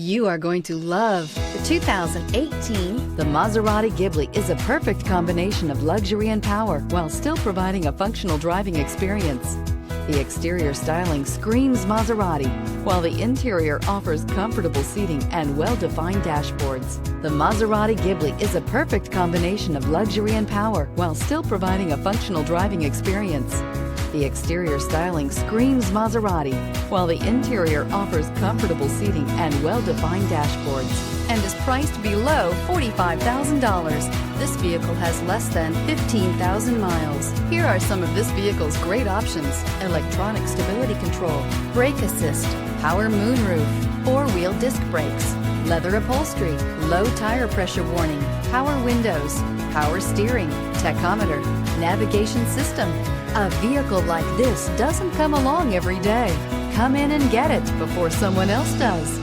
You are going to love the 2018. The Maserati Ghibli is a perfect combination of luxury and power while still providing a functional driving experience. The exterior styling screams Maserati, while the interior offers comfortable seating and well-defined dashboards. The Maserati Ghibli is a perfect combination of luxury and power while still providing a functional driving experience. The exterior styling screams Maserati, while the interior offers comfortable seating and well-defined dashboards, and is priced below $45,000. This vehicle has less than 15,000 miles. Here are some of this vehicle's great options: electronic stability control, brake assist, power moonroof, four-wheel disc brakes, leather upholstery, low tire pressure warning, power windows, power steering, tachometer, navigation system. A vehicle like this doesn't come along every day. Come in and get it before someone else does.